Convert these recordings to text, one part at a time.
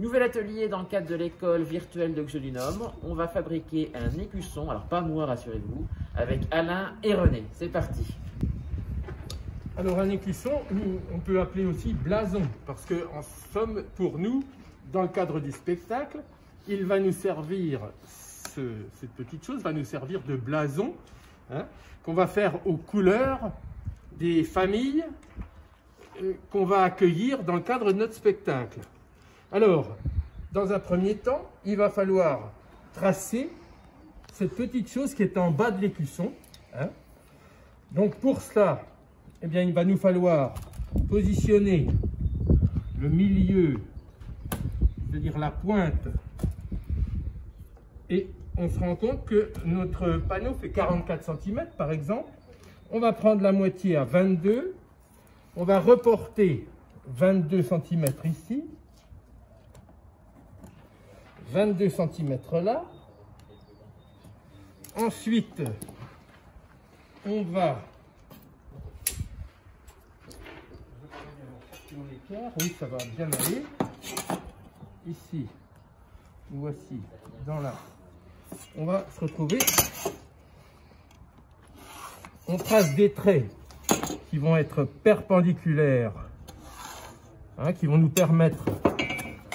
Nouvel atelier dans le cadre de l'école virtuelle de Xelinum. On va fabriquer un écusson, alors pas moi rassurez-vous, avec Alain et René. C'est parti. Alors un écusson, on peut appeler aussi blason, parce que en somme, pour nous, dans le cadre du spectacle, il va nous servir, cette petite chose va nous servir de blason, hein, qu'on va faire aux couleurs des familles qu'on va accueillir dans le cadre de notre spectacle. Alors, dans un premier temps, il va falloir tracer cette petite chose qui est en bas de l'écusson, hein. Donc pour cela, eh bien, il va nous falloir positionner le milieu, c'est-à-dire la pointe, et on se rend compte que notre panneau fait 44 cm par exemple. On va prendre la moitié à 22, on va reporter 22 cm ici, 22 cm là. Ensuite, on va... Oui, ça va bien aller. Ici, nous voici dans la... On va se retrouver. On trace des traits qui vont être perpendiculaires, hein, qui vont nous permettre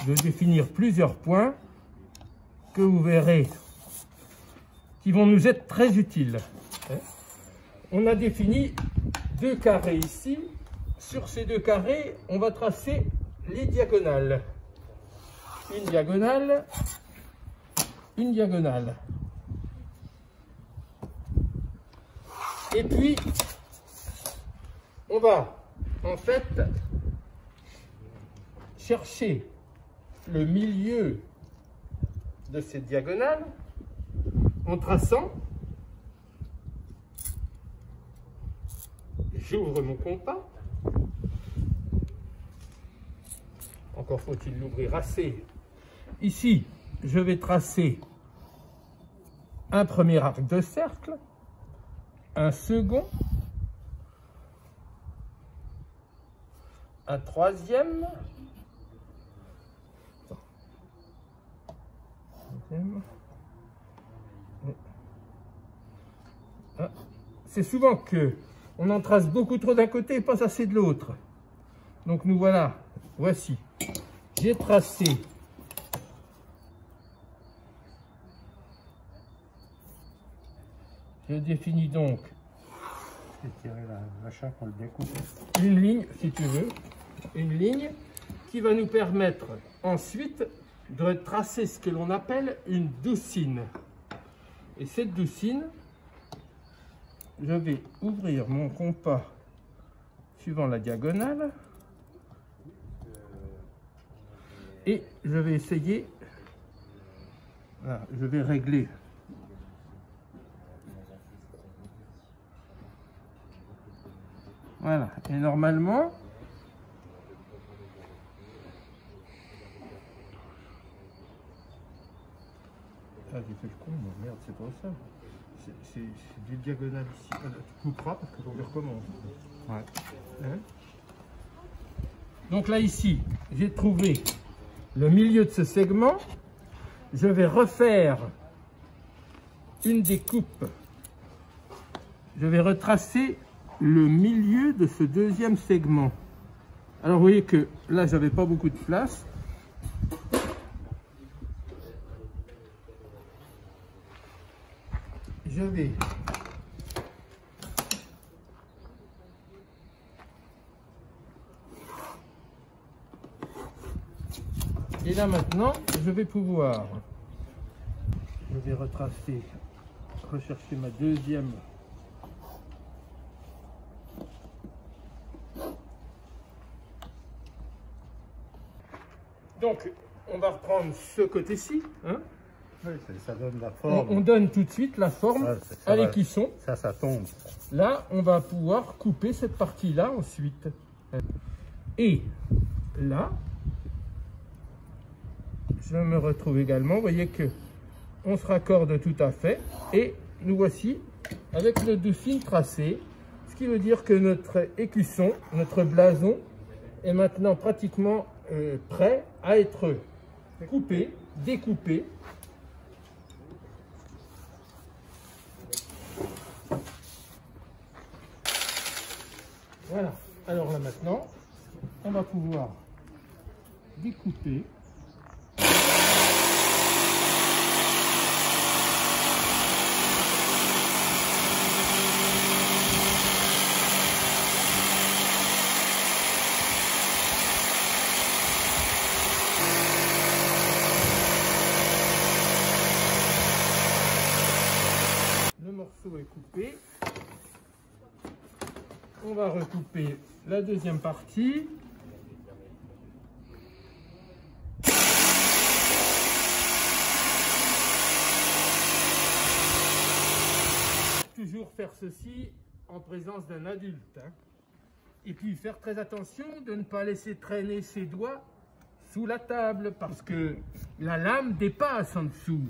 de définir plusieurs points que vous verrez, qui vont nous être très utiles. On a défini deux carrés ici. Sur ces deux carrés, on va tracer les diagonales. Une diagonale, une diagonale. Et puis, on va en fait chercher le milieu de cette diagonale en traçant. J'ouvre mon compas. Encore faut-il l'ouvrir assez. Ici, je vais tracer un premier arc de cercle, un second, un troisième, c'est souvent que on en trace beaucoup trop d'un côté et pas assez de l'autre. Donc nous voilà, voici. J'ai tracé je définis donc une ligne, si tu veux, une ligne qui va nous permettre ensuite de tracer ce que l'on appelle une doucine. Et cette doucine, je vais ouvrir mon compas suivant la diagonale et je vais essayer, voilà, je vais régler voilà, et normalement j'ai fait le con, mais merde, c'est pas ça. C'est des diagonales ici. Tu couperas parce que je recommence. Ouais. Hein? Donc là, ici, j'ai trouvé le milieu de ce segment. Je vais refaire une découpe. Je vais retracer le milieu de ce deuxième segment. Alors, vous voyez que là, j'avais pas beaucoup de place. Je vais et là maintenant je vais pouvoir retracer, rechercher ma deuxième donc on va reprendre ce côté-ci, hein. Oui, ça donne la forme. On donne tout de suite la forme à l'écusson. Ça tombe. Là, on va pouvoir couper cette partie-là ensuite. Et là, je me retrouve également. Vous voyez que on se raccorde tout à fait. Et nous voici avec le doucine tracé. Ce qui veut dire que notre écusson, notre blason, est maintenant pratiquement prêt à être couper, découper. Voilà. Alors là maintenant, on va pouvoir découper. Le morceau est coupé. On va recouper la deuxième partie. Toujours faire ceci en présence d'un adulte. Hein. Et puis faire très attention de ne pas laisser traîner ses doigts sous la table parce que la lame dépasse en dessous.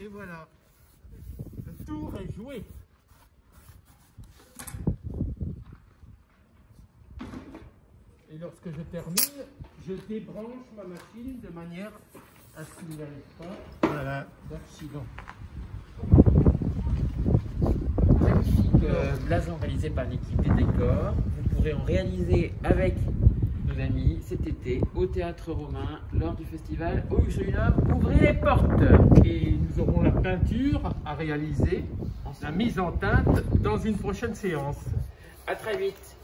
Et voilà, le tour est joué. Et lorsque je termine, je débranche ma machine de manière à ce qu'il n'y ait pas d'accident. Magnifique blason réalisé par l'équipe des décors. Vous pourrez en réaliser avec nos amis cet été au Théâtre Romain lors du festival Au Jolinomme. Ouvrez les portes. Et nous aurons la peinture à réaliser, la mise en teinte dans une prochaine séance. À très vite.